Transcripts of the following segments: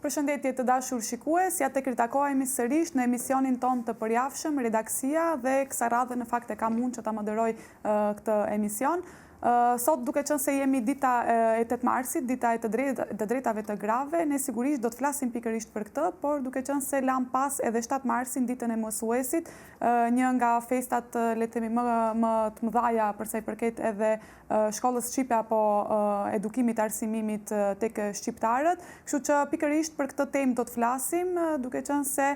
Përshëndetje të dashur shikues, ja tek ritakohemi sërish në emisionin ton të përjavshëm, Redaksia, dhe kësaj radhe në fakt e kam unë që ta moderoj këtë emision. Sot duke qenë se jemi dita e 8 marsit, dita e të drejtave të grave, ne sigurisht do të flasim pikërisht për këtë, por duke qenë se lam pas edhe 7 marsin, ditën e mësuesit, një nga festat le të themi më të mëdhaja përsa i përket edhe shkollës shqipe apo edukimit arsimimit tek shqiptarët, kështu që pikërisht për këtë temë do të flasim, duke qenë se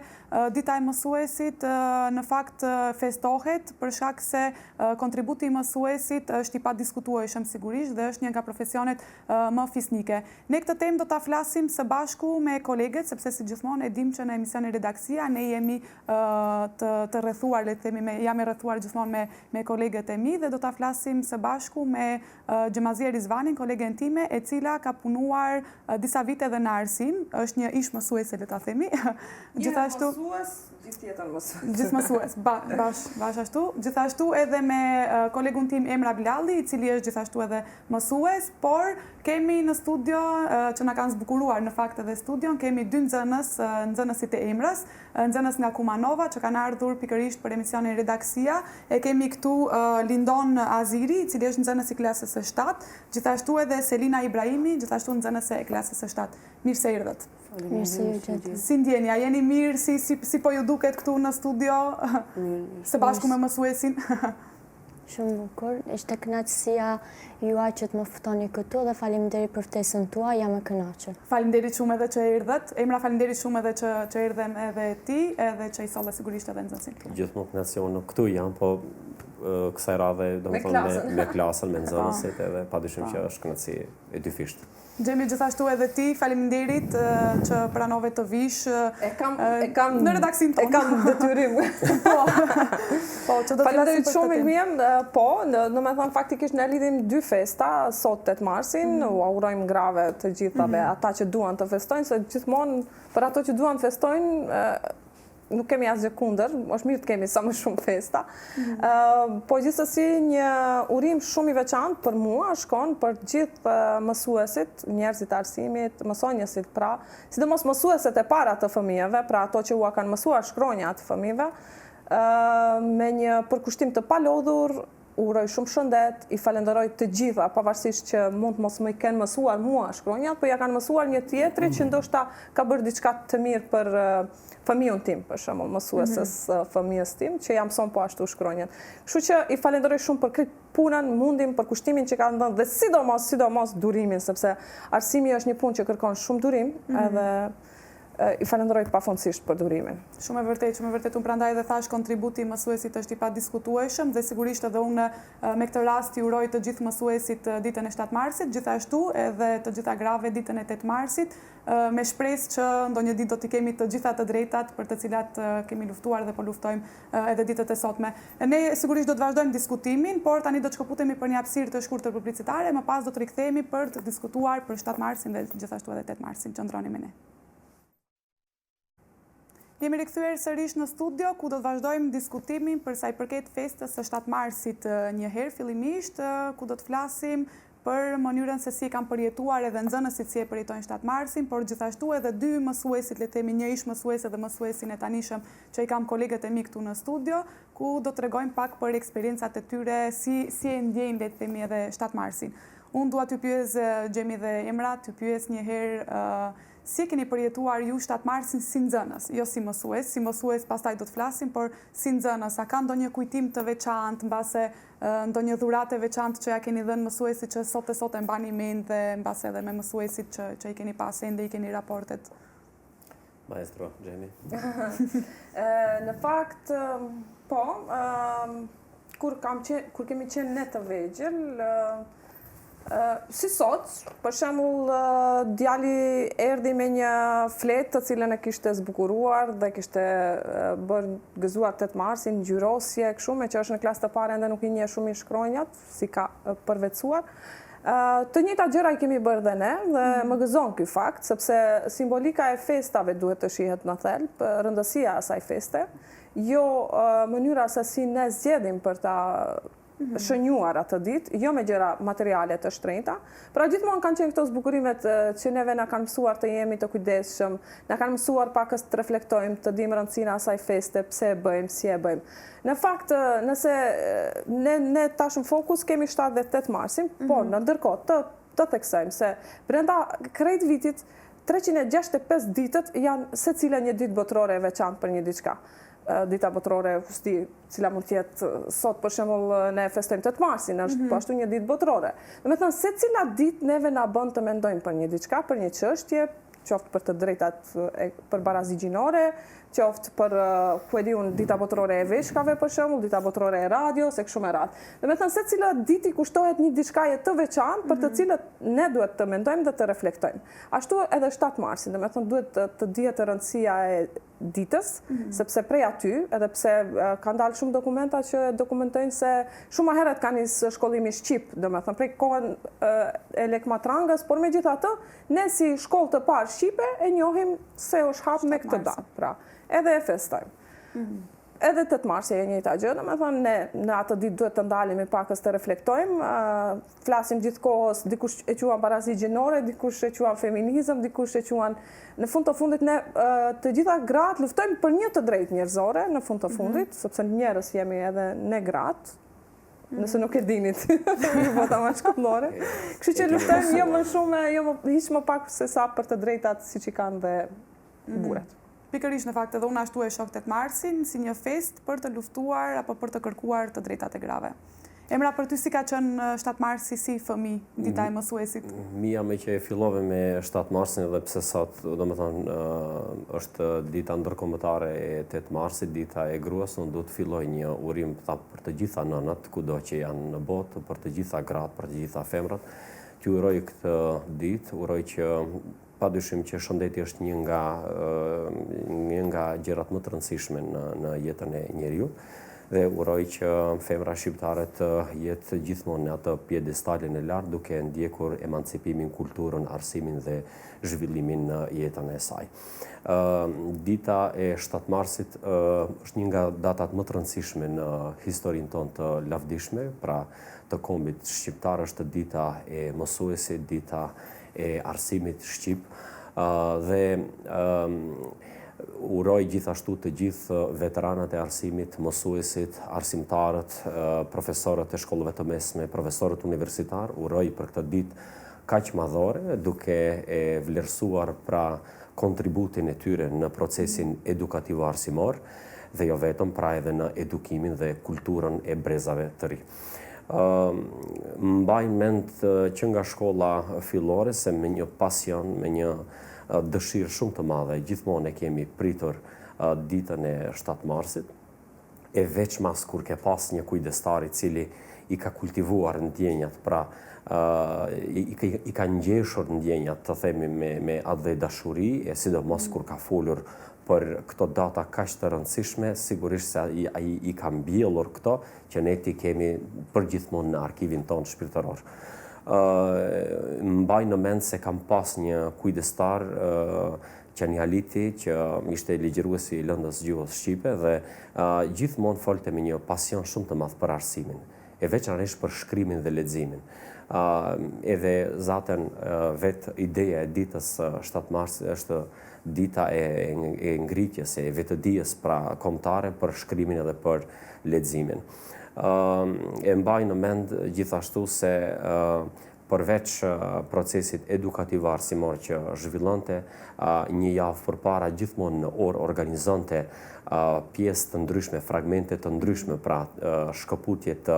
dita e mësuesit në fakt festohet për shkak se kontributi i mësuesit është i padiskutueshëm sigurisht dhe është një nga profesionet më fisnike. Ne këtë temë do ta flasim së bashku me kolegët, sepse si gjithmonë e dim që në emisionin Redaksia ne jemi të rrethuar, le të themi, jam e rrethuar gjithmonë me kolegët e mi dhe do ta flasim së bashku me Gjemazia Rizvanin, kolegen time, e cila ka punuar disa vite edhe në arsim, është një ish mësuese, le ta themi. Gjithashtu mësues, gjithë tjetër mësues. Gjithë mësues, bash ashtu. Gjithashtu edhe me kolegun tim Emra Bilalli, i cili është gjithashtu edhe mësues, por kemi në studio që na kanë zbukuruar në fakt edhe studion, kemi dy nxënësit e Emrës, nxënës nga Kumanova që kanë ardhur pikërisht për emisionin Redaksia, e kemi këtu Lindon Aziri, i cili është nxënës i klasës së 7, gjithashtu edhe Selina Ibrahimi, gjithashtu nxënës e klasës së 7. Mirë se erdhët. Mirë se ju gjatë. Si ndjeni, a jeni mirë, si po ju duket këtu në studio, së bashku me mësuesin? Shumë bukur, ishte kënaqësia juaj që të më ftoni këtu dhe faleminderit për ftesën tuaj, jam e kënaqur. Faleminderit shumë edhe që erdhët. Emra, faleminderit shumë edhe që erdhem edhe ti, edhe që i solle sigurisht edhe nxënësin. Gjithmonë kënaqësion këtu jam, po kësaj radhe domethënë me klasën, me nxënësit edhe padyshim që është kënaqësi e dyfisht. Gjemi, gjithashtu edhe ti, faleminderit që pranove të vish në redaksin tonë. E kam detyrim. Faleminderit shumë mirë, po, në me thënë faktikisht ne lidhim dy festa, sot 8 marsin, u augurojmë grave të gjithave ata që duan të festojnë, se gjithmonë për ato që duan të festojnë, nuk kemi asgjë kundër, është mirë të kemi sa më shumë festa, po gjithsesi një urim shumë i veçantë për mua shkon për gjithë mësuesit, njerëzit arsimit, mësonjësit, pra, sidomos mësueset e para të fëmijëve, pra ato që ua kanë mësuar shkronja të fëmijëve, me një përkushtim të palodhur, uroj shumë shëndet, i falenderoj të gjitha, pavarësisht që mund të mos më i kenë mësuar mua shkronjat, po ja kanë mësuar një tjetri që ndoshta ka bërë diçka të mirë për fëmijën tim, për shembull, mësuesës fëmijës tim, që ja mëson po ashtu shkronjat. Kështu që i falenderoj shumë për këtë punën, mundin, për kushtimin që ka dhënë dhe sidomos durimin, sepse arsimi është një punë që kërkon shumë durim, edhe i falenderoj pafundësisht për durimin. Shumë e vërtet, unë prandaj dhe thash kontributi i mësuesit është i padiskutueshëm dhe sigurisht edhe unë me këtë rast i uroj të gjithë mësuesit ditën e 7 marsit, gjithashtu edhe të gjitha grave ditën e 8 marsit, me shpresë që ndonjë ditë do t'i kemi të gjitha të drejtat për të cilat kemi luftuar dhe po luftojmë edhe ditët e sotme. Ne sigurisht do të vazhdojmë diskutimin, por tani do të shkëputemi për një hapësirë të shkurtër publicitare, më pas do të rikthehemi për të diskutuar për 7 marsin dhe gjithashtu edhe 8 marsin. Qëndroni me ne. Jemi rikthyer sërish në studio, ku do të vazhdojmë diskutimin për sa i përket festës së 7 marsit një herë fillimisht, ku do të flasim për mënyrën se si e kanë përjetuar edhe nxënësit si e përjetojnë 7 marsin, por gjithashtu edhe dy mësuesit, le të themi një ish mësuese dhe mësuesin e tanishëm që i kam kolegët e mi këtu në studio, ku do të tregojmë pak për eksperiencat e tyre, si e ndjejnë, le të themi, edhe 7 marsin. Unë dua t'ju pyes Gjemi dhe Emra, t'ju pyes një herë si keni përjetuar ju 7 marsin si nxënës, jo si mësues pastaj do të flasim, por si nxënës, a ka ndonjë kujtim të veçantë, mbase ndonjë dhuratë e veçantë që ja keni dhënë mësuesit që sot e mbani mend dhe mbase edhe me mësuesit që i keni pas ende i keni raportet? Maestro, Gjemi. Në fakt, po, kur kemi qenë ne të vegjël, si sot, për shembull, djali erdhi me një fletë të cilën e kishte zbukuruar dhe kishte bërë gëzuar 8 marsin, gjyrosje, kështu, me që është në klasë të parë ende nuk i njeh shumë i shkronjat, si ka përvecuar. Të njëjta gjëra i kemi bërë dhe ne, dhe më gëzon ky fakt, sepse simbolika e festave duhet të shihet në thelb, rëndësia e asaj feste, jo mënyra se si ne zgjedhim për ta shënjuar atë ditë, jo me gjëra materiale të shtrenjta. Pra gjithmonë kanë qenë këto zbukurimet që neve na kanë mësuar të jemi të kujdesshëm, na kanë mësuar pakës të reflektojmë, të dimë rëndësinë asaj feste, pse e bëjmë, si e bëjmë. Në fakt, nëse ne tashmë fokus kemi 7 dhe 8 marsin, por në ndërkohë të theksojmë se brenda krejt vitit 365 ditët janë secila një ditë botërore e veçantë për një diçka. Dita botërore cila mund tjetë sot për shembull ne festojmë 8 marsin, është po ashtu një ditë botërore. Do të thënë secila ditë neve na bën të mendojmë për një diçka, për një çështje, qoftë për të drejtat për barazi gjinore, qoftë për dita botërore e veshkave për shembull, dita botërore e radios e kështu me radhë. Do të thënë secila ditë kushtohet një diçkaje të veçantë për të cilët ne duhet të mendojmë dhe të reflektojmë. Ashtu edhe 7 marsin, do të thënë duhet të dihet rëndësia e ditës, sepse prej aty, edhe pse kanë dalë shumë dokumenta që dokumentojnë se shumë herët ka nis shkollimi shqip, do të thënë prej kohën e Lek Matrangës, por megjithatë ne si shkollë të parë shqipe e njohim se është hap me këtë datë, pra, edhe e festojmë. Edhe 8 marsi e njëjta gjë, do të thënë ne në atë ditë duhet të ndalemi pakës të reflektojmë, flasim gjithkohës, dikush e quan barazi gjinore, dikush e quan feminizëm, dikush e quan në fund të fundit ne të gjitha gratë luftojmë për një të drejtë njerëzore në fund të fundit, sepse njerëz jemi edhe ne gratë, nëse nuk e dinit, një bota më shkollore. Kështu që luftojmë jo më shumë, hiç më pak se sa për të drejtat siç i kanë dhe burrat. Pikërisht në fakt edhe unë ashtu e shoh 8 marsin si një fest për të luftuar apo për të kërkuar të drejtat e grave. Emra, për ty si ka qenë 7 marsi si fëmijë, dita e mësuesit? Mia me që e fillove me 7 marsin edhe pse sot, domethënë, është dita ndërkombëtare e 8 marsit, dita e gruas, unë do të filloj një urim për të gjitha nënat, kudo që janë në botë, për të gjitha gratë, për të gjitha femrat, që uroj këtë ditë, uroj që padyshim që shëndeti është një nga gjërat më të rëndësishme në jetën e njeriu dhe uroj që femra shqiptare të jetë gjithmonë në atë pjedestalin e lartë duke ndjekur emancipimin, kulturën, arsimin dhe zhvillimin në jetën e saj. Dita e 7 marsit është një nga datat më të rëndësishme në historinë tonë të lavdishme, pra të kombit shqiptar, është dita e mësuesit, dita e arsimit shqip dhe uroj gjithashtu të gjithë veteranët e arsimit, mësuesit, arsimtarët, profesorët e shkollëve të mesme, profesorët universitar, uroj për këtë ditë kaq madhore, duke e vlerësuar pra kontributin e tyre në procesin edukativo arsimor dhe jo vetëm pra edhe në edukimin dhe kulturën e brezave të ri. Mbaj mend që nga shkolla fillore se me një pasion, me një dëshirë shumë të madhe, gjithmonë e kemi pritur ditën e 7 marsit, e veçmas kur ke pas një kujdestar i cili i ka kultivuar ndjenjat, pra i ka ngjeshur ndjenjat, të themi me atë dhe dashuri, e sidomos kur ka folur për këto data kaq të rëndësishme, sigurisht se i ka mbjellur këto që ne ti kemi përgjithmonë në arkivin tonë shpirtëror. Mbaj në mend se kam pas një kujdestar Qenialiti, që ishte ligjëruesi i lëndës gjuhës shqipe dhe gjithmonë folte me një pasion shumë të madh për arsimin, e veçanërisht për shkrimin dhe leximin. Edhe zaten vetë ideja e ditës 7 mars është dita e ngritjes, e vetëdijes pra kombëtare për shkrimin edhe për leximin. E mbaj në mend gjithashtu se përveç procesit edukativ arsimor që zhvillonte, një javë përpara gjithmonë në orë organizonte pjesë të ndryshme, fragmente të ndryshme, pra shkëputje të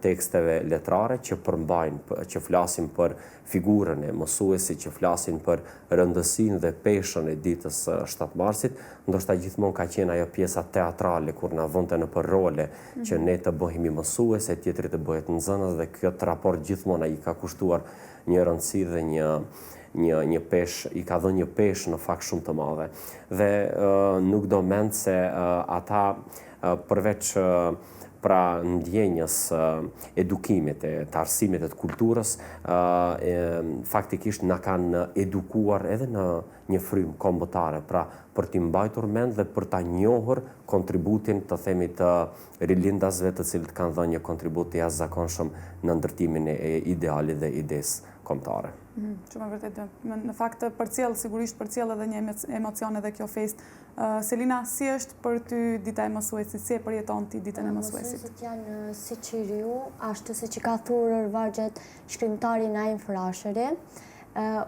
teksteve letrare që përmbajnë, që flasin për figurën e mësuesit, që flasin për rëndësinë dhe peshën e ditës 7 marsit, ndoshta gjithmonë ka qenë ajo pjesa teatrale kur na vënte në për role që ne të bëhemi mësues, e tjetri të bëhet nxënës, dhe këtë raport gjithmonë ai ka kushtuar një rëndësi dhe një peshë, i ka dhënë një peshë në fakt shumë të madhe. Dhe nuk do mend se ata përveç pra ndjenjës edukimit, të arsimit e të kulturës, faktikisht na kanë edukuar edhe në një frymë kombëtare, pra për t'i mbajtur mend dhe për ta njohur kontributin të themi të rilindasve të cilët kanë dhënë një kontribut të jashtëzakonshëm në ndërtimin e idealit dhe idesë kombëtare. Shumë e vërtet, në fakt sigurisht përcjell edhe një emocion edhe kjo fest. Selina, si është për ty dita e mësuesit, si e përjeton ti ditën e mësuesit? Mësuesit janë si që riu, ashtu si që ka thurur vargjet shkrimtari Naim Frashëri.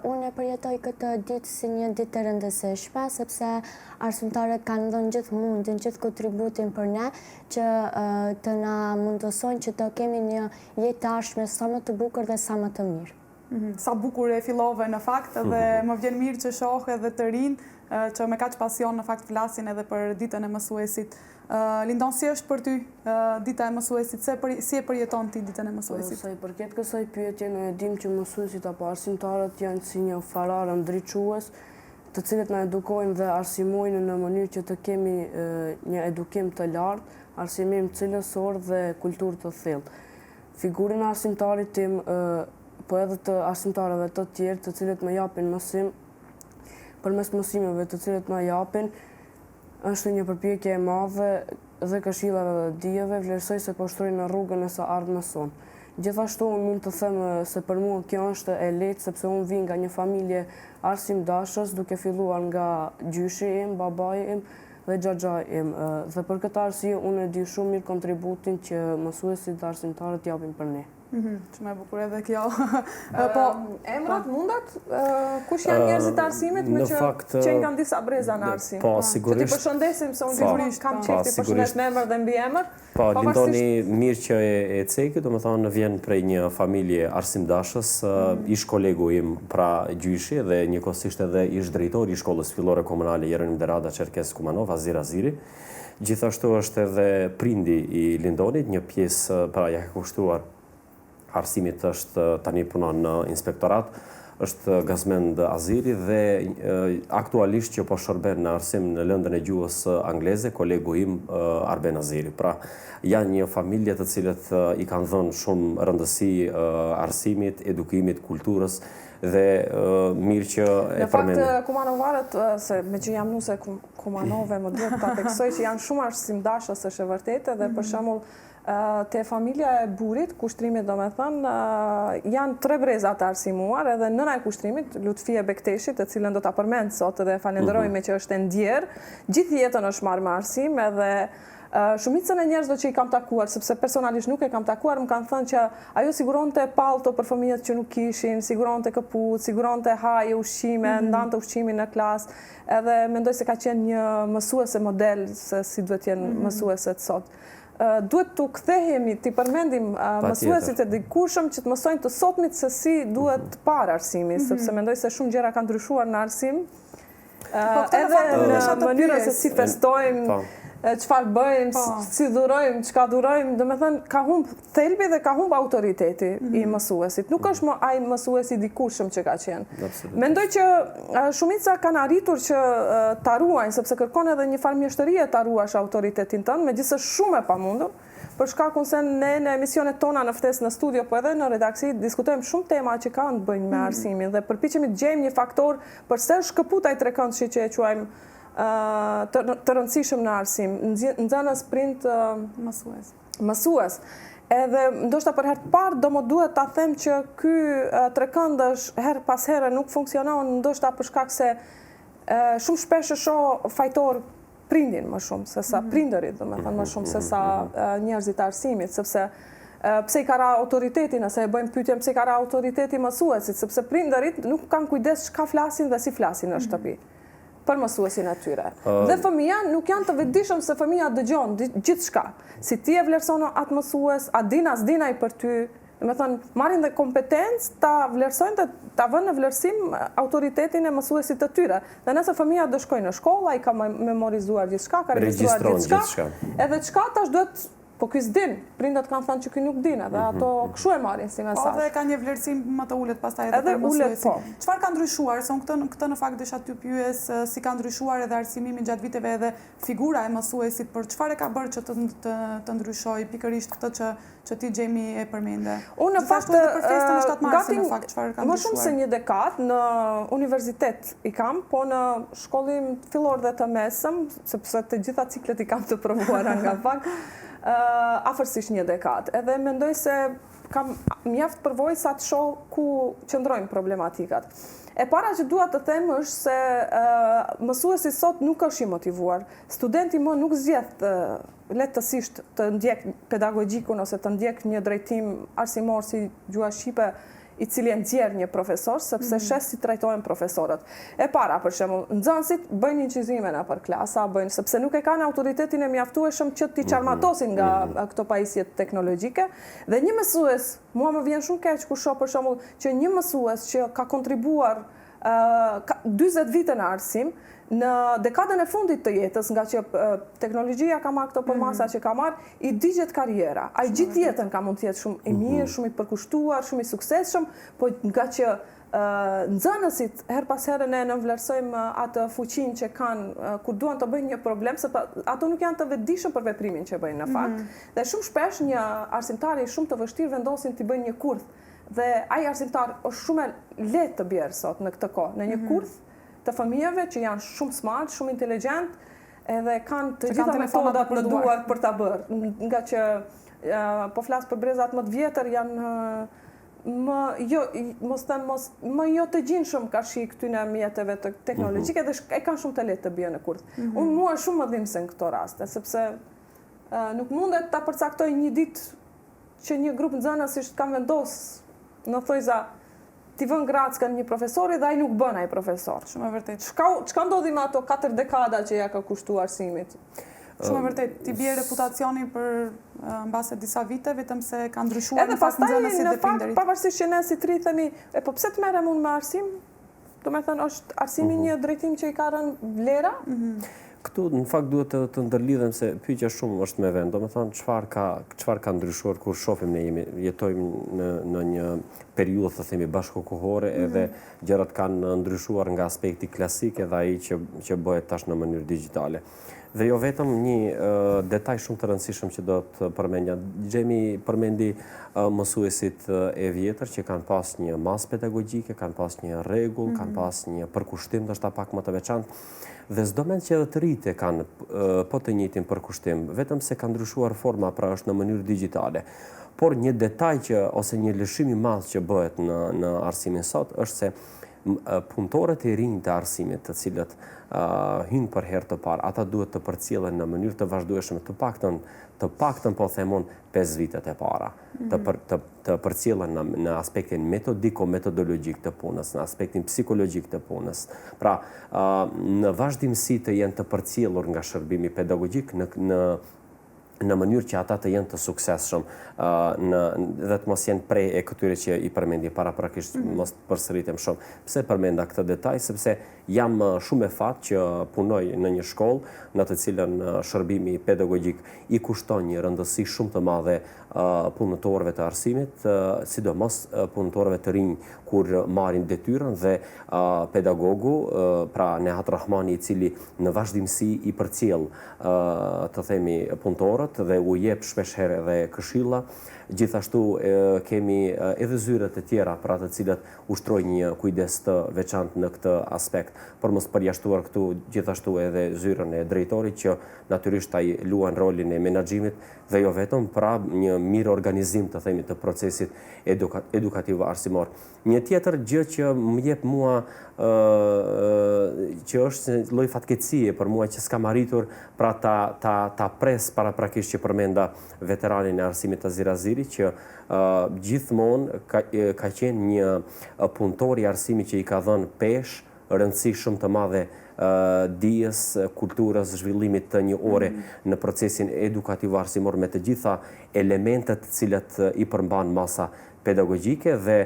Unë e përjetoj këtë ditë si një ditë të rëndësishme, sepse arsimtarët kanë dhënë gjithë mundin, gjithë kontributin për ne, që të na mundësojnë që të kemi një jetë të ardhshme sa më të bukur dhe sa më të mirë. Sa bukur e fillove në fakt dhe më vjen mirë që shoh edhe të rinj që me kaq pasion në fakt flasin edhe për ditën e mësuesit. Lindon, si është për ty dita e mësuesit? Si e përjeton ti ditën e mësuesit? Sa i përket kësaj pyetje, ne e dim që mësuesit apo arsimtarët janë si një fararë ndriçues, të cilët na edukojnë dhe arsimojnë në mënyrë që të kemi një edukim të lartë, arsimim cilësor dhe kulturë të thellë. Figurën e arsimtarit tim po edhe të arsimtarëve të tjerë të cilët më japin mësim, përmes mësimeve të cilët më japin, është një përpjekje e madhe dhe këshillave dhe dijeve, vlerësoj se po shtrojnë në rrugën e së ardhmes sonë. Gjithashtu unë mund të them se për mua kjo është e lehtë sepse unë vij nga një familje arsimdashës, duke filluar nga gjyshi im, babai im dhe xhaxhai im. Dhe për këtë arsye unë e di shumë mirë kontributin që mësuesit dhe arsimtarët japin për ne. Shumë e bukur edhe kjo. Emrat mundet? Kush janë njerëzit të arsimit me që nga disa breza në arsim? Po, sigurisht. Që ti përshëndesim, se unë kam qef ti përshëndes me emër dhe mbi emër. Po, Lindoni mirë që e ceki, do më thonë vjen prej një familje arsimdashës, ish kolegu im pra gjyshi dhe njëkohësisht edhe ish drejtori i shkollës fillore komunale Jeronim Derada Çerkes Kumanov, Azir Aziri. Gjithashtu është edhe prindi i Lindonit, një pjesë pra ja ka kushtuar arsimit është tani punon në inspektorat, është Gazmend Aziri dhe aktualisht që po shërben në arsim në lëndën e gjuhës angleze, kolegu im Arben Aziri. Pra, janë një familje të cilët i kanë dhënë shumë rëndësi arsimit, edukimit, kulturës dhe mirë që e përmendë. Në fakt, kumanovarët, se me që jam nuse kumanove, më duhet ta theksoj që janë shumë arsimdashës është e vërtetë dhe për shembull te familja e burit, kushtrimit do me thënë, janë 3 breza të arsimuar edhe nëna e kushtrimit, Lutfia Bekteshit, të cilën do ta përmend sot dhe falenderojme që është e ndjerë, gjithë jetën është marrë me arsim edhe shumicën e njerëzve që i kam takuar, sepse personalisht nuk e kam takuar, më kanë thënë që ajo siguronte pallto për fëmijët që nuk kishin, siguronte këpucë, siguronte haje, ushqime, ndante ushqimin në klasë, edhe mendoj se ka qenë një mësuese model se si duhet jenë mësueset sot. Duhet të kthehemi, të përmendim mësuesit e dikurshëm që të mësojnë të sotmit se si duhet parë arsimi, sepse mendoj se shumë gjëra kanë ndryshuar në arsim, edhe në mënyrën se si festojmë, çfarë bëjmë, si dhurojmë, çka dhurojmë, do me thënë, ka humb thelbi dhe ka humb autoriteti i mësuesit. Nuk është më ai mësuesi dikurshëm që ka qenë. Mendoj që shumica kanë arritur që ta ruajnë, sepse kërkon edhe një farë mjeshtërie ta ruash autoritetin tënd, megjithëse shumë e pamundur, për shkakun se ne në emisionet tona në ftesë në studio, po edhe në redaksi, diskutojmë shumë tema që kanë të bëjnë me arsimin dhe përpiqemi të gjejmë një faktor përse shkëputaj trekëndshi që e quajmë të rëndësishëm në arsim, nxënës print mësues. Edhe ndoshta për herë të parë do më duhet ta them që ky trekëndësh her pas here nuk funksionon, ndoshta për shkak se shumë shpesh e shoh fajtor prindin më shumë se sa prindërit, domethënë më shumë se sa njerëzit të arsimit, sepse pse i ka ra autoriteti, nëse e bëjmë pyetjen pse i ka ra autoriteti mësuesit, sepse prindërit nuk kanë kujdes çka flasin dhe si flasin në shtëpi për mësuesin e tyre. Dhe fëmija nuk janë të vetëdijshëm se fëmija dëgjon gjithçka. Si ti e vlerëson atë mësues, a din as dinaj për ty, me thënë, marrin dhe kompetencë ta vlerësojnë ta vënë në vlerësim autoritetin e mësuesit të tyre. Dhe nëse fëmija do shkojnë në shkollë, ai ka memorizuar gjithçka, ka regjistruar gjithçka, edhe çka tash duhet po ky s'din, prindët kanë thënë që ky nuk din, dhe ato kështu e marrin si Po mesazh. dhe ka një vlerësim më të ulët pastaj edhe Edhe për ullet, mësuesin. po. Çfarë ka ndryshuar? Se unë këtë në fakt desha ty pyes si ka ndryshuar edhe arsimimi gjatë viteve edhe figura e mësuesit, për çfarë ka bërë që të ndryshojë pikërisht këtë që ti Gjemi e përmende. Unë në fakt për festën e 7 marsit në fakt çfarë ka më ndryshuar? shumë se një dekadë në universitet i kam, po në shkollim fillor dhe të mesëm, sepse të gjitha ciklet i kam të provuara nga pak, afërsisht një dekadë. Edhe mendoj se kam mjaft përvojë sa të shoh ku qëndrojnë problematikat. E para që dua të them është se mësuesi sot nuk është i motivuar. Studenti më nuk zgjedh lehtësisht të ndjek pedagogjikun ose të ndjek një drejtim arsimor si gjuha shqipe i cili e nxjerr një profesor, sepse shes si trajtohen profesorët. E para, për shembull, nxënësit bëjnë incizime nëpër klasa, sepse nuk e kanë autoritetin e mjaftueshëm që t'i qarmatosin nga këto pajisjet teknologjike, dhe një mësues, mua më vjen shumë keq kur shoh për shembull që një mësues që ka kontribuar 40 vite në arsim, në dekadën e fundit të jetës, nga që teknologjia ka marrë këto përmasa që ka marrë, i digjet karriera. A i gjithë jetën ka mund të jetë shumë i mirë, shumë i përkushtuar, shumë i suksesshëm, po nga që nxënësit her pas here ne nënvlerësojmë atë fuqinë që kanë kur duan të bëjnë një problem, se ato nuk janë të vetëdijshëm për veprimin që bëjnë në fakt. Dhe shumë shpesh një arsimtar i shumë të vështirë vendosin të bëjnë një kurth. Dhe ai arsimtar është shumë lehtë të bjerë sot në këtë kohë, në një kurth të fëmijëve që janë shumë smart, shumë inteligjent, edhe kanë të gjitha metodat në duar për ta bërë. Nga që po flas për brezat më të vjetër janë më jo të gjinshëm ka shi këtyne mjeteve të teknologjike dhe e kanë shumë të lehtë të bjerë në kurth. Unë mua shumë më dhimbse në këto raste, sepse nuk mundet ta përcaktoj një ditë që një grup nxënësish kanë vendosë në thojza ti vën grackën një profesori dhe ai nuk bën ai profesor. Shumë e vërtet. Çka ndodhi me ato 4 dekada që ja ka kushtuar arsimit? Shumë e vërtet. Ti bie reputacioni për mbase disa vite, vetëm se ka ndryshuar në fakt nxënësit dhe prindërit. Pavarësisht që ne si tri themi, po pse të merrem unë me arsim? Do me thënë, është arsimi një drejtim që i ka rënë vlera? Këtu në fakt duhet të ndërlidhem se pyetja shumë është me vend. Do me thonë çfarë ka ndryshuar kur shohim ne jetojmë në një periudhë të themi bashkëkohore, edhe gjërat kanë ndryshuar nga aspekti klasik edhe ai që bëhet tash në mënyrë digjitale. Dhe jo vetëm një detaj shumë të rëndësishëm që do të përmendja. Gjemi përmendi mësuesit e vjetër që kanë pas një masë pedagogjike, kanë pas një rregull, kanë pas një përkushtim ndoshta pak më të veçantë. Dhe s'do mend që edhe të rritë kanë po të njëjtin përkushtim, vetëm se ka ndryshuar forma, pra është në mënyrë digjitale. Por një detaj ose një lëshim i madh që bëhet në arsimin sot është se punëtorët e rinj të arsimit, të cilët hynë për herë të parë, ata duhet të përcjellen në mënyrë të vazhdueshme të paktën po themon 5 vitet e para, të përcjellen në aspektin metodiko-metodologjik të punës, në aspektin psikologjik të punës. Pra, në vazhdimsi të jenë të përcjellur nga shërbimi pedagogjik në mënyrë që ata të jenë të suksesshëm dhe të mos jenë prej e këtyre që i përmendi paraprakisht, mos përsëritem shumë. Pse përmenda këtë detaj? Sepse jam shumë e fat që punoj në një shkollë në të cilën shërbimi pedagogjik i kushton një rëndësi shumë të madhe punëtorëve të arsimit, sidomos punëtorëve të rinj kur marrin detyrën dhe pedagogu, pra Nehat Rahmani, i cili në vazhdimsi i përcjell të themi punëtorët dhe u jep shpeshherë edhe këshilla. Gjithashtu kemi edhe zyret e tjera pra të cilat ushtrojnë një kujdes të veçantë në këtë aspekt, për mos përjashtuar këtu gjithashtu edhe zyrën e drejtorit që natyrisht ai luan rolin e menaxhimit dhe jo vetëm, pra një mirë organizim të themi të procesit edukativ arsimor. Një tjetër gjë që më jep mua që është lloj fatkeqësie për mua që s'kam arritur pra ta pres paraprakisht që përmenda veteranin e arsimit Azir Aziri, që gjithmonë ka qenë një punëtor i arsimit që i ka dhënë peshë rëndësi shumë të madhe dijes, kulturës, zhvillimit të një ore në procesin edukativ arsimor me të gjitha elementet cilat i përmban masa pedagogjike dhe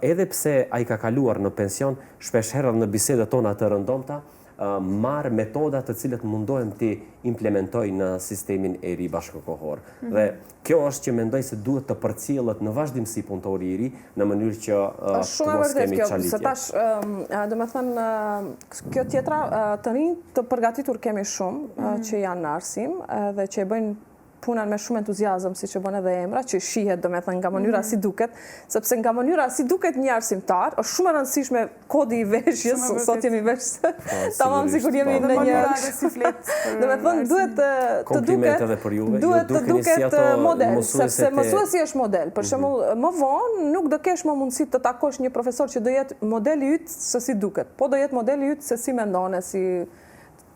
edhe pse ai ka kaluar në pension, shpesh herë në bisedat tona të rëndomta, marrë metoda të cilët mundohem të implementoj në sistemin e ri bashkëkohor. Dhe kjo është që mendoj se duhet të përcjellet në vazhdimsi punëtori i ri në mënyrë që të mos kemi çalitje. Se tash, do me thënë, kjo tjetra të rinj të përgatitur kemi shumë që janë në arsim dhe që e bëjnë punën me shumë entuziazëm, si që bën edhe emra, që shihet do me thënë nga mënyra si duket, sepse nga mënyra si duket një arsimtar, është shumë e rëndësishme kodi i veshjes, sot jemi veshë, tamam sikur jemi në një... Do me thënë, duhet të duket model, sepse mësuesi është model. Për shembull, më vonë nuk do kesh më mundësi të takosh një profesor që do jetë modeli yt se si duket, po do jetë modeli yt se si mendon, si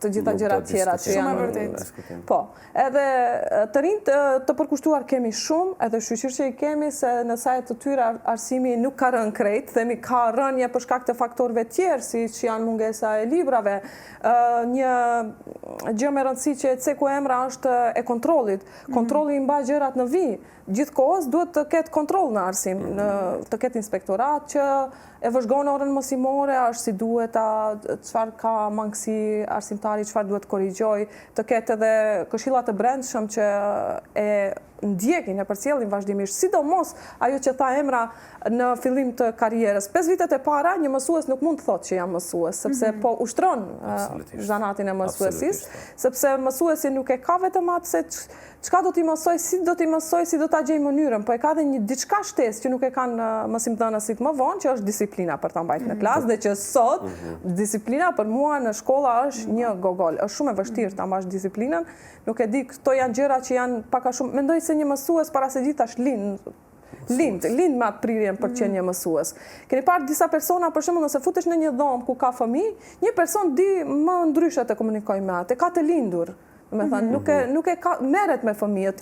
të gjitha gjërat tjera që janë. Po, edhe të rinjt të përkushtuar kemi shumë, edhe shqyqyr që i kemi se në sajt të tyre arsimi nuk ka rënë krejt, themi ka rënje për shkak të faktorëve tjerë, si që janë mungesa e librave. Një gjë me rëndësi që e ceku emra është e kontrollit. Kontrolli i mba gjërat në vijë. Gjithkohës duhet të ketë kontroll në arsim, të ketë inspektorat që e vëzhgon orën mësimore, është si duhet, çfarë ka mangësi arsimtari, çfarë duhet korrigjoj, të ketë edhe këshillat e brendshëm që e ndjekin, e përcjellin vazhdimisht, sidomos ajo që tha Emra në fillim të karrierës. 5 vitet e para një mësues nuk mund të thotë që jam mësues, sepse po ushtron zanatin e mësuesis, sepse mësuesi nuk e ka vetëm atë se çka do t'i mësoj, si do t'i mësoj, si do t'a gjej mënyrën, po e ka dhe një diçka shtesë që nuk e kanë mësimdhënësit më vonë, që është disiplina për ta mbajtur në klasë, dhe që sot disiplina për mua në shkolla është një gogol. Është shumë e vështirë ta mbash disiplinën. Nuk e di, këto janë gjëra që janë pak a shumë. Mendoj se një mësues para se gjithë është lind me atë prirjen për të qenë një mësues. Keni parë disa persona, për shembull, nëse futesh në një dhomë ku ka fëmijë, një person di më ndryshe të komunikojë me atë, ka të lindur. Me thënë, nuk e merret me fëmijët,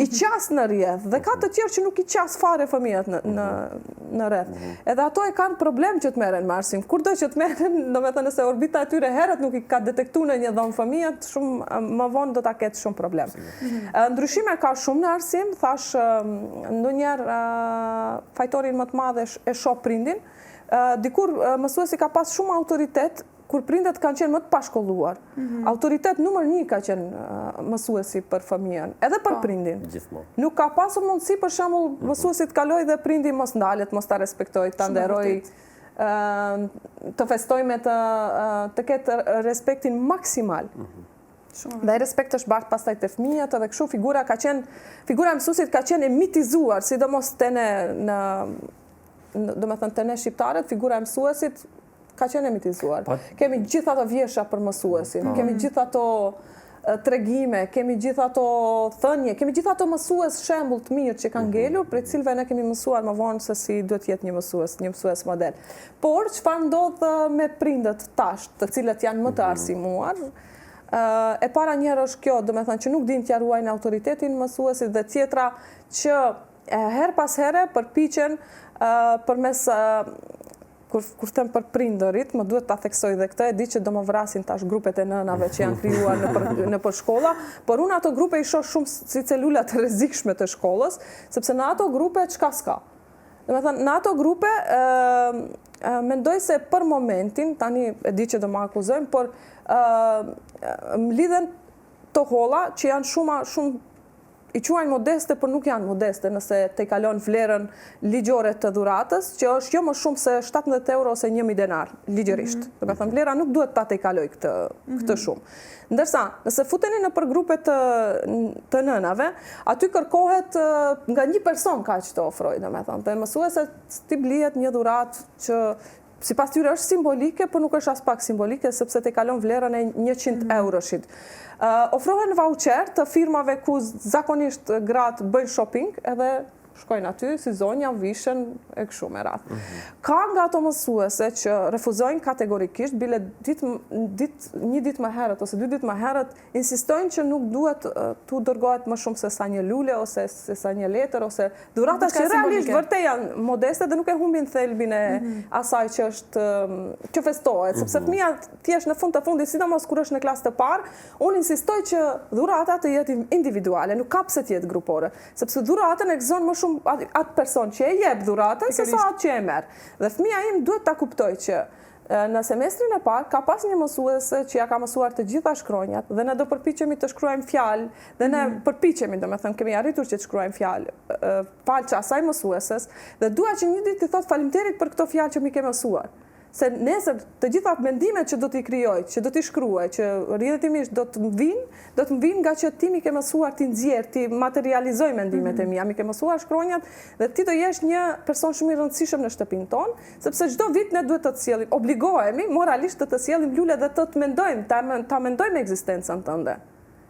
i qas në rrjedh, dhe ka të tjerë që nuk i qas fare fëmijët në rreth. Edhe ato e kanë problem që të merren me arsim. Kurdo që të merren, do me thënë, nëse orbita e tyre herët nuk i ka detektuar në një dhomë fëmijët, shumë më vonë do ta ketë shumë problem. Ndryshime ka shumë në arsim, thash ndonjëherë fajtorin më të madh e shoh prindin. Dikur mësuesi ka pas shumë autoritet kur prindet kanë qenë më të pashkolluar. Autoritet numër 1 ka qenë mësuesi për fëmijën, edhe për prindin. Nuk ka pasur mundësi, për shembull, mësuesi të kaloj dhe prindi mos ndalet, mos ta respektoj, ta nderoj, të festoj me të ketë respektin maksimal. Dhe respekt është bart pastaj te fëmijët, edhe kështu figura e mësuesit ka qenë e mitizuar, sidomos te ne domethënë te ne shqiptarët, figura e mësuesit ka qenë emitizuar. Kemi gjithë ato vjesha për mësuesin, kemi gjithë ato tregime, kemi gjithë ato thënie, kemi gjithë ato mësues shembull të mirë që kanë ngelur, prej cilëve ne kemi mësuar më vonë se si duhet jetë një mësues model. Por çfarë ndodh me prindët tash, të cilët janë më të arsimuar? E para njëherë është kjo, do me thënë që nuk din t'ja ruajnë autoritetin mësuesit, dhe tjetra që her pas here përpiqen përmes kur them për prindërit, më duhet ta theksoj dhe këtë, e di që do më vrasin tash grupet e nënave që janë krijuar në për shkolla, por unë ato grupe i shoh shumë si celula të rrezikshme të shkollës, sepse në ato grupe çka s'ka. Domethënë në ato grupe mendoj se për momentin, tani e di që do më akuzojnë, por lidhen të holla që janë shumë i quajnë modeste, por nuk janë modeste nëse te kalon vlerën ligjore të dhuratës, që është jo më shumë se 17 euro ose 1.000 denar, ligjërisht. Do me thënë, vlera nuk duhet ta te kaloj këtë shumë. Ndërsa, nëse futeni në për grupe të nënave, aty kërkohet nga një person ka që të ofroj, do me thënë. Dhe mësuese ti blihet një dhurat që sipas tyre është simbolike, por nuk është as pak simbolike, sepse te kalon vlerën e 100 euroshit. Ofrohen voucher të firmave ku zakonisht gratë bëjnë shopping, edhe shkojnë aty, si zonja, vishën, e kështu me radhë. Ka nga ato mësuese që refuzojnë kategorikisht, bile një ditë më herët ose 2 ditë më herët, insistojnë që nuk duhet tu dërgohet më shumë se sa një lule, ose se sa një letër, ose dhurata që realisht vërtet janë modeste dhe nuk e humbin thelbin e asaj që festohet, sepse fëmia thjesht në fund të fundit, sidomos kur është në klasë të parë, unë insistoj që dhurata të jetë individuale, nuk ka pse të jetë grupore, sepse dhuratën e gëzon më shumë atë person që e jep dhuratën se sa atë që e merr. Dhe fëmia im duhet ta kuptoj që Në semestrin e parë, ka pas një mësuese që ja ka mësuar të gjitha shkronjat dhe ne do përpiqemi të shkruajmë fjalë dhe ne përpiqemi, domethënë kemi arritur që të shkruajmë fjalë falë asaj mësueses dhe dua që një ditë të thot faleminderit për këto fjalë që mi ke mësuar. Se nesër të gjitha mendimet që do t'i krijoj, që do t'i shkruaj, që rrjedhatimisht do të më vinë nga që ti mi ke mësuar ti nxjerr, ti materializoj mendimet e mia, mi ke mësuar shkronjat dhe ti do jesh një person shumë i rëndësishëm në shtëpinë tonë, sepse çdo vit ne duhet të sjellim, obligohemi moralisht të sjellim lule dhe të mendojmë, ta mendojmë ekzistencën tënde.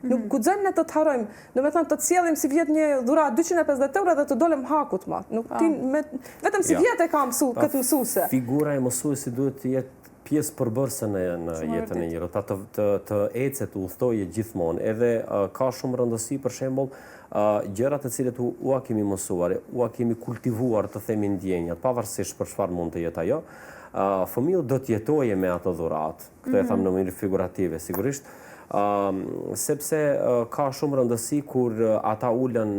Nuk guxojmë ne të të harrojmë, do me thënë të sjellim si vjet një dhuratë 250 euro dhe të dolem hakut ma. Vetëm si vjet e ka mësu këtë mësuese. Figura e mësuesit duhet të jetë pjesë përbërëse në jetën e njëri, të ecet, të udhtojë gjithmonë. Edhe ka shumë rëndësi, për shembull, gjërat e cilët ua kemi mësuar, ua kemi kultivuar të themi ndjenjat, pavarësisht për çfarë mund të jetë ajo, fëmiu do të jetojë me ato dhuratë. Këtë e tham në mënyrë figurative, sigurisht. Sepse ka shumë rëndësi kur ata ulen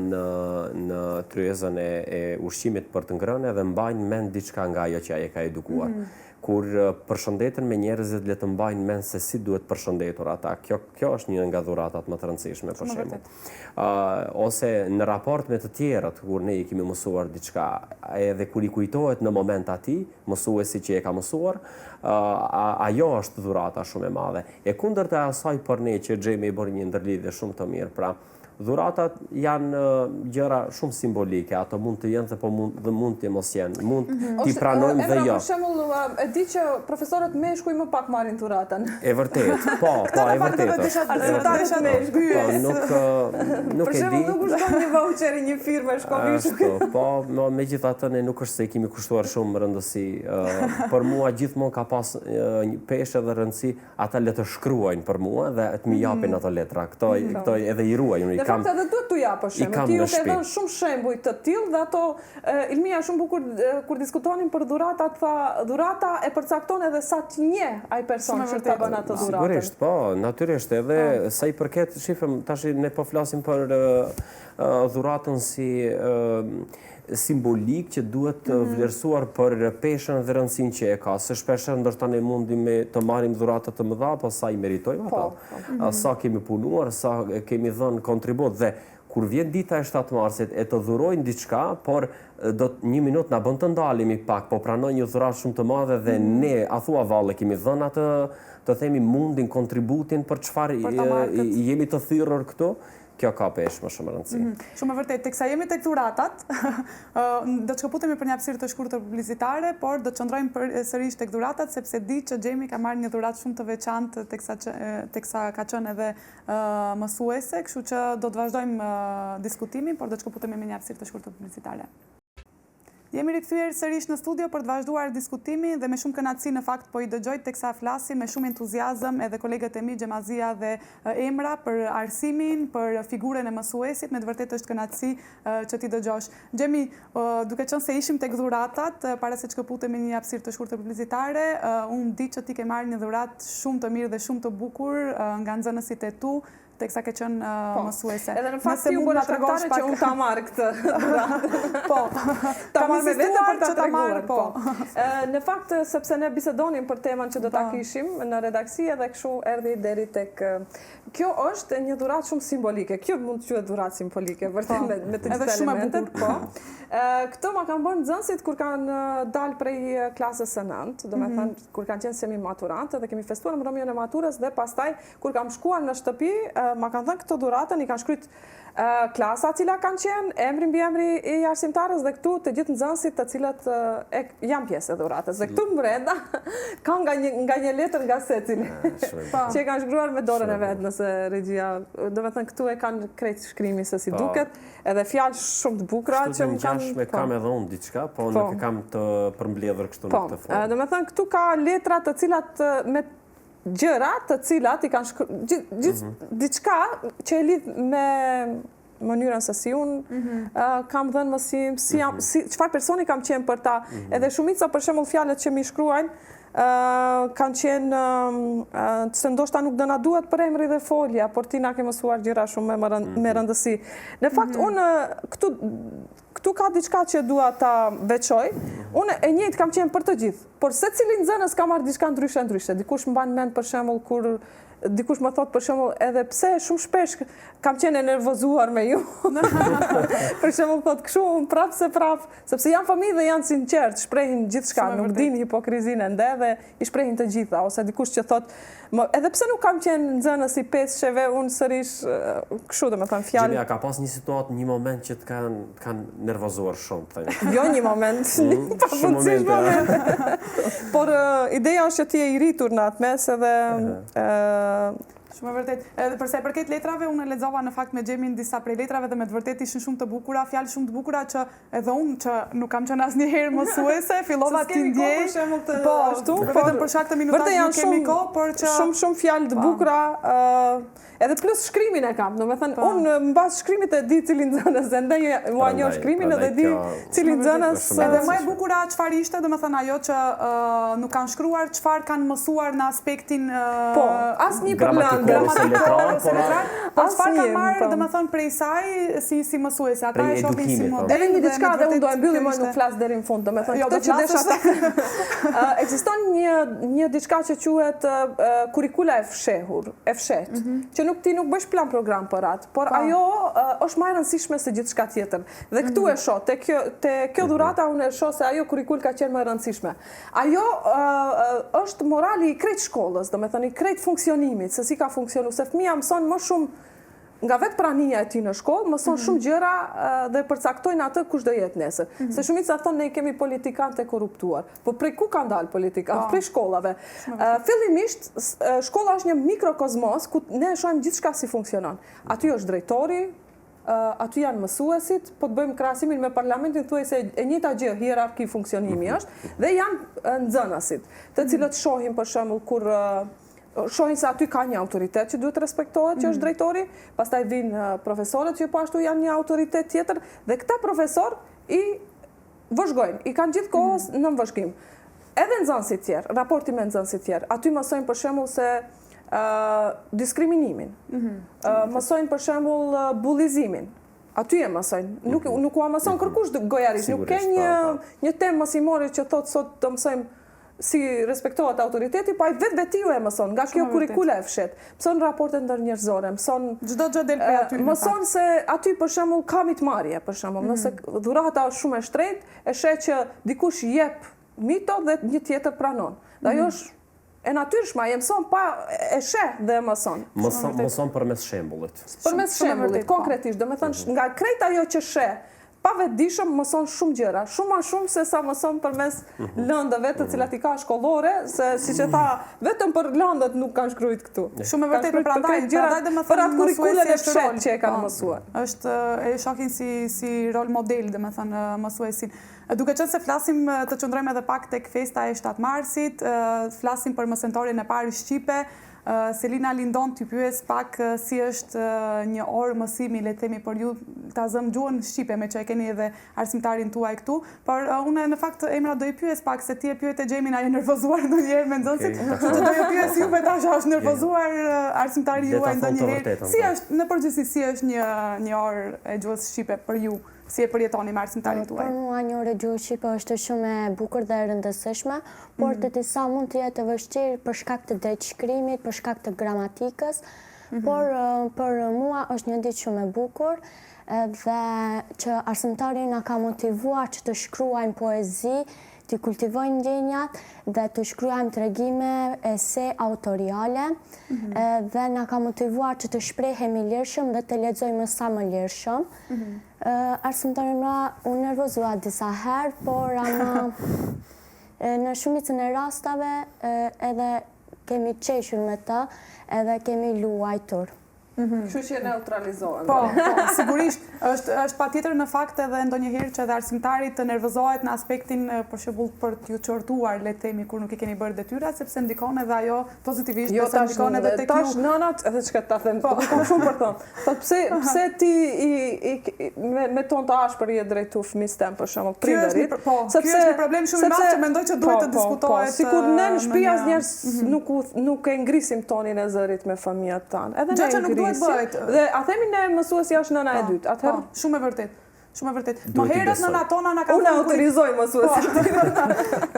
në tryezën e ushqimit për të ngrënë dhe mbajnë mend diçka nga ajo që ai e ka edukuar. Kur përshëndeten me njerëzit le të mbajnë mend se si duhet përshëndetur ata. Kjo është një nga dhuratat më të rëndësishme për shembull. Ose në raport me të tjerët kur ne i kemi mësuar diçka, edhe kur i kujtohet në moment atij mësuesi që e ka mësuar, ajo është dhurata shumë e madhe. E kundërta e asaj për ne që Xhemi i bëri një ndërlidhje shumë të mirë, pra dhuratat janë gjëra shumë simbolike, ato mund të jenë dhe mund të mos jenë, mund t'i pranojmë dhe jo. Për shembull, e di që profesorët meshkuj më pak marrin dhuratën. E vërtet, po, e vërtet është. Arsimtarët meshkuj. Nuk Për e di. shembull, nuk kushton një voucher i një firme shkopish. Po, megjithatë ne nuk është se i kemi kushtuar shumë rëndësi. Për mua gjithmonë ka pas peshë dhe rëndësi ata le të shkruajnë për mua dhe të më japin ato letra. Këto edhe i ruajnë. Në fakt edhe duhet t'u japë për shembull. Ti ju ke dhënë shumë shembuj të tillë dhe ato Ilmia shumë bukur kur diskutonin për dhuratat, tha dhurata e përcakton edhe sa të njeh ai person që ta bën atë dhuratë. Sigurisht, po, natyrisht edhe sa i përket, shifëm tash ne po flasim për dhuratën si simbolik që duhet të vlerësuar për peshën dhe rëndësinë që e ka. Se shpesh ndoshta ne mundim të marrim dhurata të mëdha, po sa i meritojmë ato. Sa kemi punuar, sa kemi dhënë kontribut dhe kur vjen dita e 7 marsit e të dhurojnë diçka, por një minutë na bën të ndalemi pak, po pranoj një dhuratë shumë të madhe dhe ne a thua valle kemi dhënë atë të themi mundin, kontributin për çfarë jemi të thirrur këtu. Kjo ka peshë më shumë rëndësi. Shumë e vërtet, teksa jemi tek dhuratat, do të shkëputemi për një hapësirë të shkurtër publicitare, por do të qëndrojmë sërish tek dhuratat, sepse di që Xhemi ka marrë një dhuratë shumë të veçantë teksa ka qenë edhe mësuese, kështu që do të vazhdojmë diskutimin, por do të shkëputemi me një hapësirë të shkurtër publicitare. Jemi rikthyer sërish në studio për të vazhduar diskutimin dhe me shumë kënaqësi në fakt po i dëgjoj teksa flasim me shumë entuziazëm edhe kolegët e mi Xhemazia dhe Emra për arsimin, për figurën e mësuesit, me të vërtetë është kënaqësi që ti dëgjosh. Xhemi, duke qenë se ishim tek dhuratat, para se të shkëputemi një hapësirë të shkurtër publicitare, unë di që ti ke marrë një dhuratë shumë të mirë dhe shumë të bukur nga nxënësit e tu, teksa ke qenë mësuese. Edhe në fakt ti u bëra tregtare që unë ta marr këtë dhuratë. Po. Ta marr me vete për ta treguar. Po. Në fakt sepse ne bisedonim për temën që do ta kishim në redaksi edhe kështu erdhi deri tek kjo është një dhuratë shumë simbolike. Kjo mund të quhet dhuratë simbolike, vërtet me të gjitha elementet. Po. Këto ma kanë bërë nxënësit kur kanë dalë prej klasës së 9, domethënë kur kanë qenë semi-maturantë dhe kemi festuar mbrëmjen e maturës dhe pastaj kur kam shkuar në shtëpi ma kanë thënë këto dhuratën, i kanë shkryt klasa cila kanë qenë, emri mbi emri i arsimtarës dhe këtu të gjithë nxënësit të cilët janë pjesë e dhuratës. Dhe këtu brenda ka nga një letër nga secili që e kanë shkruar me dorën e vetë nëse regjia. Do me thënë këtu e kanë krejt shkrimi se si duket, edhe fjalë shumë të bukura që më kanë... Kam edhe unë diçka, po nuk e kam të përmbledhur kështu në këtë formë. Do me thënë këtu ka letra të cilat me gjëra të cilat i kanë diçka që e lidh me mënyrën se si unë kam dhënë mësim, çfarë personi kam qenë për ta, edhe shumica për shembull fjalët që mi shkruajnë kanë qenë se ndoshta nuk do na duhet për emri dhe folja, por ti na ke mësuar gjëra shumë me rëndësi. Në fakt unë këtu ka diçka që dua ta veçoj. Unë e njëjtë kam qenë për të gjithë. por secili nxënës ka marrë diçka ndryshe. Dikush mban mend për shembull kur dikush më thot për shembull edhe pse shumë shpesh kam qenë e nervozuar me ju. Për shembull thot kështu prap, sepse janë familje dhe janë sinqert, shprehin gjithçka, nuk dinë hipokrizinë ende dhe i shprehin të gjitha, ose dikush që thot edhe pse nuk kam qenë nxënës i peshqeve, unë sërish kështu domethënë fjalë. Gjelia, ka pas një situatë, një moment që të kanë nervozuar shumë. Jo një moment, një moment. Por ideja është që ti je i rritur në atë mes edhe Shumë vërtet. Edhe përsa i përket letrave, unë lexova në fakt me Gjemin disa prej letrave dhe me të vërtet ishin shumë të bukura, fjalë shumë të bukura që edhe unë që nuk kam qenë asnjëherë mësuese, fillova të ndjej. Po, ashtu, vetëm për shkak të minutazh nuk kemi kohë, por që shumë fjalë të bukura, edhe plus shkrimin e kam. Domethënë, unë mbas shkrimit e di cilin nxënës, ende mua njoh shkrimin edhe di cilin nxënës. Edhe më e bukura çfarë ishte, domethënë ajo që nuk kanë shkruar çfarë kanë mësuar në aspektin po, asnjë problem gramatikor ose letrar, po çfarë kanë marrë domethënë prej saj si mësuese, ata e shohin si model. Edhe një diçka dhe unë do e mbyllim më nuk flas deri në fund, domethënë këtë që desha ta. Ekziston një diçka që quhet kurrikula e fshehur, e fshehtë, që ti nuk bësh plan program për atë, por ajo është më e rëndësishme se gjithçka tjetër. Dhe këtu e shoh, te kjo dhurata unë e shoh se ajo kurrikul ka qenë më e rëndësishme. Ajo është morali i krejt shkollës, domethënë i krejt funksionimit, se si ka funksionu, se fëmia mëson më shumë nga vetë prania e tij në shkollë, mëson shumë gjëra dhe përcaktojnë atë kush do jetë nesër. Se shumica thonë ne kemi politikanë të korruptuar. Po prej ku kanë dalë politikanë? Prej shkollave. Fillimisht shkolla është një mikrokozmos ku ne shohim gjithçka si funksionon. Aty është drejtori, aty janë mësuesit, po të bëjmë krahasimin me parlamentin, thuaj se e njëjta gjë, hierarki funksionimi është, dhe janë nxënësit, të cilët shohim për shembull kur shohin se aty ka një autoritet që duhet respektohet, që është drejtori, pastaj vinë profesorët që po ashtu janë një autoritet tjetër, dhe këta profesor i vëzhgojnë, i kanë gjithë kohës në vëzhgim. Edhe nxënësit tjerë, raporti me nxënësit tjerë, aty mësojnë për shembull se diskriminimin, mësojnë për shembull bullizimin, aty e mësojnë, nuk u mëson kërkush gojarisht, nuk ke një temë mësimore që thotë sot të mësojmë si respektohet autoriteti, pa i vetë-vetiu e mëson, nga kjo kurrikula e fshet. Mëson raportet ndërnjerëzore, mëson çdo gjë del prej aty. Mëson se aty për shembull ka mitmarrje, për shembull, nëse dhurata është shumë e shtrenjtë, e sheh që dikush jep mito dhe një tjetër pranon. Dhe ajo është e natyrshme, e mëson pa e sheh dhe e mëson. Mëson përmes shembullit. Përmes shembullit, konkretisht, domethënë nga krejt ajo që sheh, pa vetëdijshëm mëson shumë gjëra, shumë më shumë se sa mëson përmes lëndëve të cilat i ka shkollore, se siç e tha, vetëm për lëndët nuk kanë shkruajt këtu. Shumë e vërtetë, prandaj domethënë për atë kurrikulën e fshehtë që e kanë mësuar. Është e shohin si rol model, domethënë mësuesin. Duke qenë se flasim të qëndrojmë edhe pak tek festa e 7 marsit, flasim për mësentorin e parë shqipe. Selina Lindon t'ju pyes pak si është një orë mësimi, le të themi, për ju ta zëm gjuhën shqipe, me që e keni edhe arsimtarin tuaj këtu, por unë në fakt Emra do i pyes pak se ti e pyet e Gjemin, a je nervozuar ndonjëherë me nxënësit, që do ju pyes juve tash, a është nervozuar arsimtari juaj ndonjëherë? Si është në përgjithësi, si është një orë e gjuhës shqipe për ju? Si e përjetoni me arsimtarin tuaj? Për mua një orë gjuhë shqipe është shumë e bukur dhe e rëndësishme, por të disa mund të jetë vështirë për shkak të drejtshkrimit, për shkak të gramatikës, por për mua është një ditë shumë e bukur dhe që arsimtari na ka motivuar që të shkruajmë poezi, të kultivojnë ndjenjat dhe të shkruajmë tregime, ese autoriale dhe na ka motivuar që të shprehemi lirshëm dhe të lexojmë sa më lirshëm. Arsimtari më u nervozua disa herë, por në shumicën e rastave edhe kemi qeshur me të edhe kemi luajtur. Kështu që neutralizohen. Po, sigurisht, është patjetër në fakt edhe ndonjëherë që edhe arsimtari të nervozohet në aspektin për shembull për t'ju çortuar, le të themi, kur nuk i keni bërë detyrat, sepse ndikon edhe ajo pozitivisht, sepse ndikon edhe tek ju. Tash nënat, edhe çka ta them, kam shumë për thonë. Thot pse ti me ton të ashpër je drejtu fëmijës tëm për shembull, prindërit. Po, ky është një problem shumë i madh që mendoj që duhet të diskutohet. Sikur ne në shtëpi asnjëherë nuk e ngrisim tonin e zërit me fëmijët tanë. Edhe ne duhet bëhet. Dhe a themi ne mësuesi është nëna e dytë, atëherë? Shumë e vërtet. Shumë e vërtet. Më herët nëna tona na kanë Unë autorizoj mësuesit.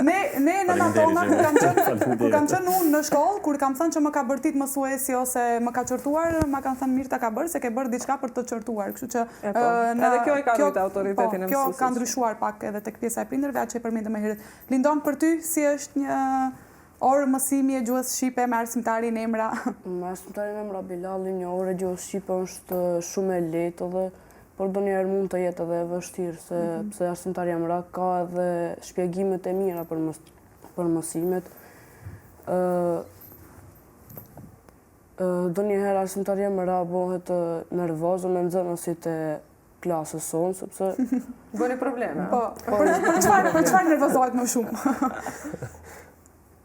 Ne nëna tona kur kam qenë unë në shkollë, kur kam thënë që më ka bërtit mësuesi ose më ka çortuar, ma kanë thënë mirë ta ka bërë se ke bërë diçka për të çortuar. Kështu që edhe kjo i ka dhënë autoritetin e mësuesit. Kjo ka ndryshuar pak edhe tek pjesa e prindërve, atë që përmendëm më herët. Lindon, për ty si është një orë mësimi e gjuhës shqipe me arsimtarin emra? Me arsimtarin emra Bilali, një orë e gjuhës shqipe është shumë e lehtë edhe por ndonjëherë mund të jetë edhe e vështirë, pse arsimtari emra ka edhe shpjegimet e mira për mësimet. Ndonjëherë arsimtari emra bëhet nervoz me nxënësit e klasës sonë, sepse Bëni probleme. Po, për çfarë nervozohet më shumë?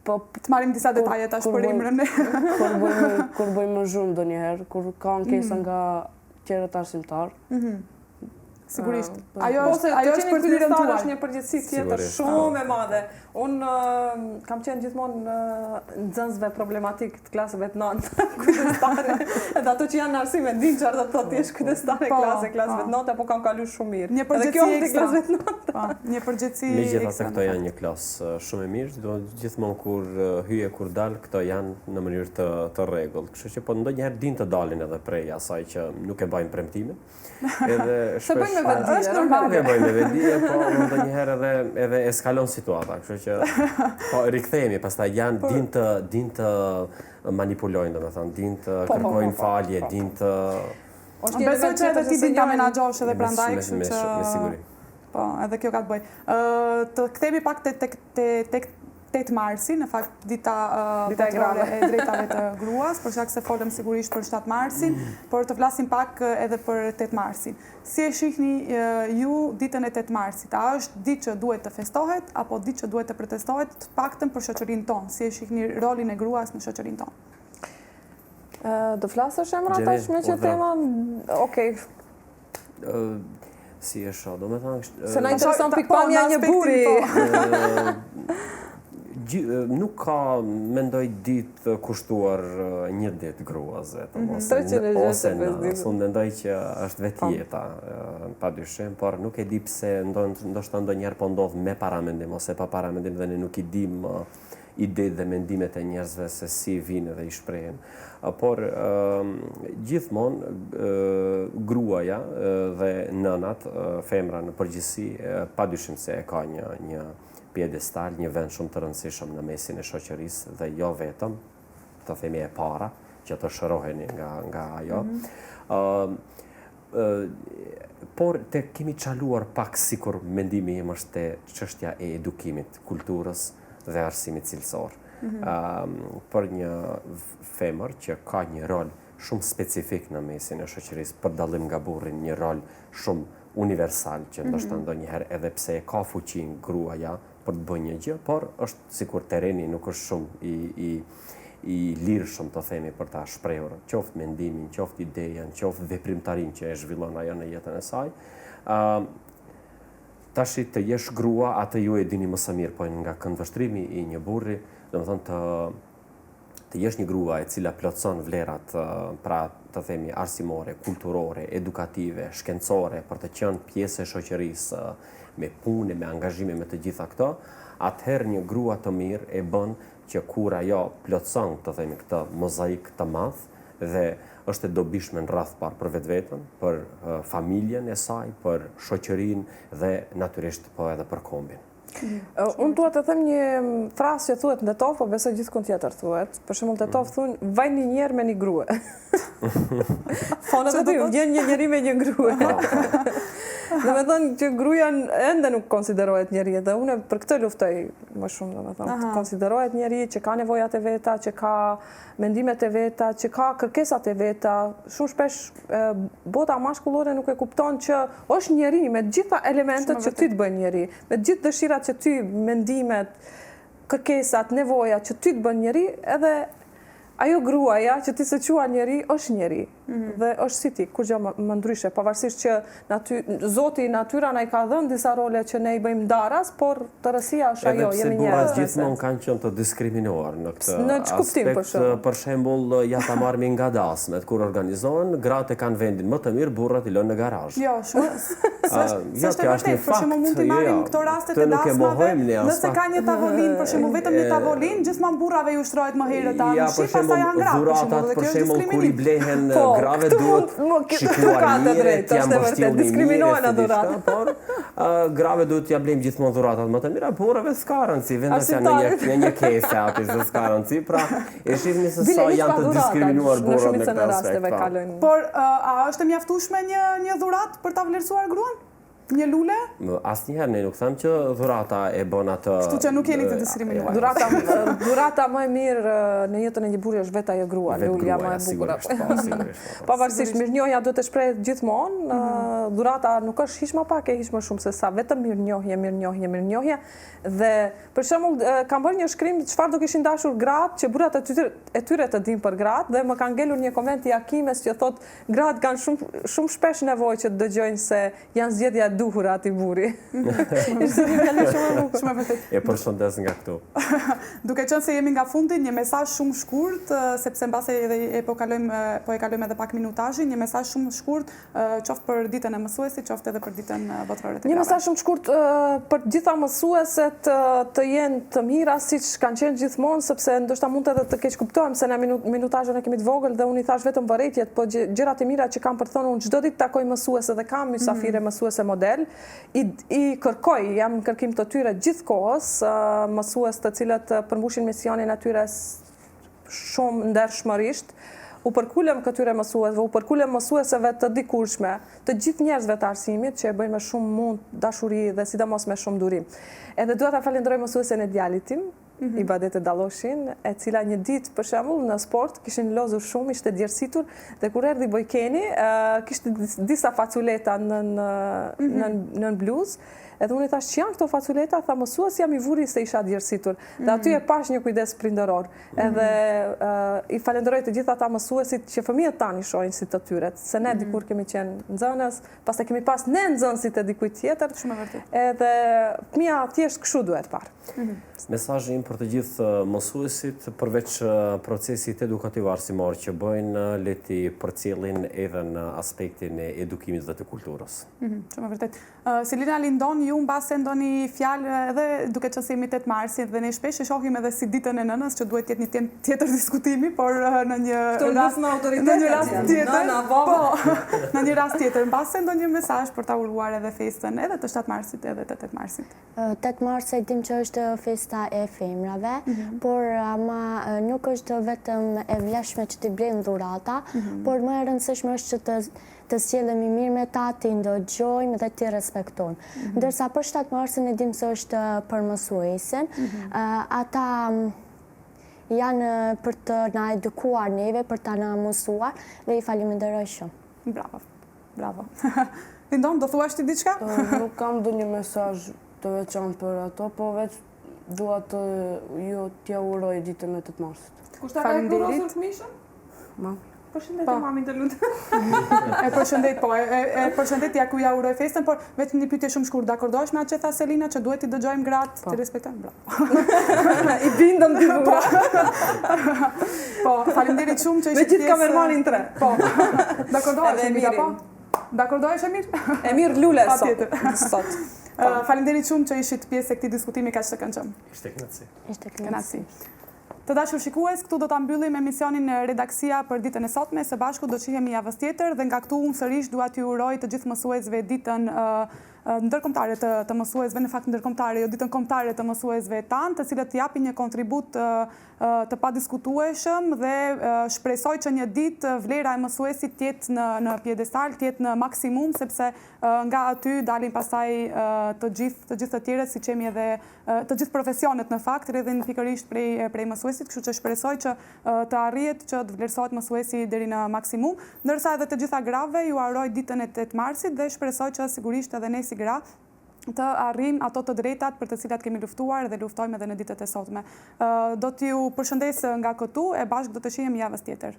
Të marrim disa detaje tash për emrin. Kur bëjmë më shumë ndonjëherë, kur ka ankesa nga tjerët arsimtar. Sigurisht. Ajo është për të mirëntuar. Është një përgjegjësi tjetër shumë e madhe. Unë kam qenë gjithmonë nxënësve problematik të klasëve të nëntë, kujdestare. Edhe ato që janë në arsime din çfarë do të thotë ti kujdestare klasëve të nëntë, apo kam kaluar shumë mirë. Një përgjegjësi e klasëve të nëntë. Një përgjegjësi. Megjithatë këto janë një klasë shumë e mirë, do gjithmonë kur hyje kur dal, këto janë në mënyrë të rregullt. Kështu që po ndonjëherë din të dalin edhe prej asaj që nuk e bajnë premtimin. Edhe shpesh është normale. E bëjnë me vendi, po ndonjëherë edhe eskalon situata, kështu që po rikthehemi, pastaj janë din të manipulojnë, domethënë, din të kërkojnë falje, din të Besoj që edhe ti din ta menaxhosh edhe prandaj, kështu që me siguri. Po, edhe kjo ka të bëjë. Të kthehemi pak tek 8 marsi, në fakt dita botërore e drejtave të gruas, për shkak se folëm sigurisht për 7 marsin, por të flasim pak edhe për 8 marsin. Si e shihni ju ditën e 8 marsit? A është ditë që duhet të festohet, apo ditë që duhet të protestohet, të paktën për shoqërinë tonë? Si e shihni rolin e gruas në shoqërinë tonë? Do flasësh emra tash me që tema? Okej. Si e shoh, domethënë se na intereson pikpamja një buri. Nuk ka, mendoj, ditë kushtuar një ditë gruaze, ose unë mendoj që është vetë jeta, padyshim, por nuk e di pse ndoshta ndonjëherë po ndodh me paramendim ose pa paramendim dhe ne nuk i dim idetë dhe mendimet e njerëzve se si vinë dhe i shprehen. Por gjithmonë gruaja dhe nënat, femra në përgjithësi, padyshim se e ka një pjedestal, një vend shumë të rëndësishëm në mesin e shoqërisë dhe jo vetëm, të themi e para, që të shëroheni nga ajo. Por te kemi çaluar pak sikur mendimi im është te çështja e edukimit, kulturës dhe arsimit cilësor. Për një femër që ka një rol shumë specifik në mesin e shoqërisë, për dallim nga burri, një rol shumë universal që ndoshta ndonjëherë edhe pse e ka fuqinë gruaja për të bënë një gjë, por është sikur terreni nuk është shumë i lirshëm të themi për ta shprehur, qoftë mendimin, qoftë idejen, qoftë veprimtarinë që e zhvillon ajo në jetën e saj. Tashi të jesh grua, atë ju e dini më së miri, po nga këndvështrimi i një burri, domethënë të jesh një grua e cila plotson vlerat, pra të themi arsimore, kulturore, edukative, shkencore, për të qenë pjesë e shoqërisë, me punë, me angazhime, me të gjitha këto, atëherë një grua të mirë e bën që kur ajo plotson, të themi, këtë mozaik të madh dhe është e dobishme në radh parë për vetveten, për familjen e saj, për shoqërinë dhe natyrisht po edhe për kombin. Unë duhet të them një frazë që thuhet në Tetov, po besoj gjithkund tjetër thuhet. Për shembull Tetov thonë vajni një herë me një grua. Fonë të vjen një njeri me një grua. Domethënë që gruaja ende nuk konsiderohet njeri dhe unë për këtë luftoj më shumë, domethënë të konsiderohet njeri që ka nevojat e veta, që ka mendimet e veta, që ka kërkesat e veta. Shumë shpesh bota mashkullore nuk e kupton që është njeri me të gjitha elementet që ty të bën njeri, me të gjithë dëshirat që ty, mendimet, kërkesat, nevojat që ty të bën njeri, edhe ajo gruaja që ti se qua njeri është njeri. dhe është si ti, kur gjë më ndryshe, pavarësisht që Zoti natyra na i ka dhënë disa role që ne i bëjmë daras, por tërësia është ajo, jemi njerëz. Edhe pse burrat gjithmonë kanë qenë të diskriminuar në këtë aspekt, për shembull, ja ta marrim nga dasmet, kur organizohen, gratë kanë vendin më të mirë, burrat i lënë në garazh. Jo, s'është e vërtetë, për shembull mund t'i marrim këto rastet e dasmave, nëse ka një tavolinë, për shembull vetëm një tavolinë, gjithmonë burrave ju ushtrohet më herët anë, pastaj janë gratë, për shembull kur i blehen grave duhet shikuar mirë, t'ja mbështjellni mirë, por grave duhet t'ja blejmë gjithmonë dhuratat më të mira, burrave s'ka rëndësi, vendas janë në një kese aty, s'ka rëndësi, pra e shihni se sa janë të diskriminuar burrat në këtë aspekt. Por a është e mjaftueshme një dhuratë për ta vlerësuar gruan? Një lule? Asnjëherë ne nuk them që dhurata e bën atë. Kështu që nuk jeni të diskriminuar. Dhurata më e mirë në jetën e një burri është vetë ajo grua, lulja më e bukur. Pavarësisht mirënjohja duhet të shprehet gjithmonë, dhurata nuk është hiç më pak e hiç më shumë se sa vetëm mirënjohje. Dhe për shembull kam bërë një shkrim çfarë do kishin dashur gratë që burrat e tyre të dinë për gratë dhe më kanë ngelur një koment i Akimes që thotë gratë kanë shumë shpesh nevojë që të dëgjojnë se janë zgjedhja e duhur ati burri. E përshëndes nga këtu. Duke qenë se jemi nga fundi, një mesazh shumë shkurt, sepse mbase edhe po e kalojmë edhe pak minutazhin, një mesazh shumë shkurt, qoftë për ditën e mësuesit, qoftë edhe për ditën botërore të grave. Një mesazh shumë shkurt për gjitha mësueset të jenë të mira siç kanë qenë gjithmonë, sepse ndoshta mund edhe të keq kuptojmë se në minutazhin e kemi të vogël dhe unë i thash vetëm vërejtjet, po gjërat e mira që kam për të thënë, unë çdo ditë takoj mësuese dhe kam mysafire mësuese model, i kërkoj, jam në kërkim të tyre gjithkohës, mësues të cilët përmbushin misionin e tyre shumë ndershmërisht, u përkulem këtyre mësuesve, u përkulem mësueseve të dikurshme, të gjithë njerëzve të arsimit që e bëjnë me shumë mund, dashuri dhe sidomos me shumë durim. Edhe duhet ta falenderoj mësuesen e djalit tim, Ibadet e Dalloshin, e cila një ditë për shembull në sport kishin lozur shumë, ishte djersitur dhe kur erdhi Bojkeni, kishte disa faculeta në bluzë. Edhe unë i thash që janë këto faculeta, tha mësues jam i vuri se isha djersitur. Dhe aty e pash një kujdes prindëror. Edhe i falenderoj të gjitha ata mësuesit që fëmijët tani shohin si të tyret. Se ne dikur kemi qenë nxënës, pastaj kemi pas ne nxënësit e dikujt tjetër. Shumë e vërtetë. Edhe fëmia thjesht kështu duhet parë. Mesazhi im për të gjithë mësuesit, përveç procesit edukativ arsimor që bëjnë, le ti përcjellin edhe në aspektin e edukimit dhe të kulturës. Shumë e vërtetë. Selina Lindon, ju mbase ndoni fjalë edhe duke qenë se jemi 8 marsit dhe ne shpesh e shohim edhe si ditën e nënës që duhet të jetë një temë tjetër diskutimi, por në një rast tjetër, në një rast tjetër, mbase ndonjë mesazh për ta uruar edhe festën edhe të 7 marsit edhe të 8 marsit. 8 mars e dim që është festa e femrave, por ama nuk është vetëm e vlefshme që t'i blejnë dhurata, por më e rëndësishme është që të sjellemi mirë me ta, të ndëgjojmë dhe të respektojmë. Ndërsa për 7 marsin e dim se është për mësuesin, ata janë për të na edukuar neve, për të na mësuar dhe i falenderoj shumë. Bravo. Lindon, do thuash ti diçka? Nuk kam ndonjë mesazh të veçantë për ato, po veç dua të ju t'ja uroj ditën e 8 marsit. Kushta ka kurosur fëmishën? Ma. Përshëndetje mamin të lutem. E përshëndet ja ku ja uroj festën, por vetëm një pyetje shumë shkurt, dakordohesh me atë që tha Selina që duhet i dëgjojmë gratë, të respektojmë? Bravo. I bindëm dy burra. Po, faleminderit shumë që ishit pjesë. Me gjithë kamermanin 3. Po. Dakordohesh Emira, po? Dakordohesh Emir? Emir lule sot. Faleminderit shumë që ishit pjesë e këtij diskutimi kaq të këndshëm. Ishte kënaqësi. Ishte kënaqësi. Të dashur shikues, këtu do ta mbyllim emisionin e Redaksia për ditën e sotme, së bashku do shihemi javës tjetër dhe nga këtu unë sërish dua t'ju uroj të gjithë mësuesve ditën ndërkombëtare të mësuesve, në fakt ndërkombëtare, jo ditën kombëtare të mësuesve tanë, të cilët japin një kontribut të padiskutueshëm dhe shpresoj që një ditë vlera e mësuesit tjetë në piedestal, tjetë në maksimum, sepse nga aty dalin pastaj të gjithë të tjerët, si qemi edhe të gjithë profesionet në fakt, rrjedhin pikërisht prej mësuesit, kështu që shpresoj që të arrihet që të vlerësohet mësuesi deri në maksimum, ndërsa edhe të gjitha grave ju uroj ditën e 8 marsit dhe shpresoj që sigurisht edhe ne si gra të arrim ato të drejtat për të cilat kemi luftuar dhe luftojmë edhe në ditët e sotme. Do t'ju përshëndes nga këtu e bashkë do të shihemi javës tjetër.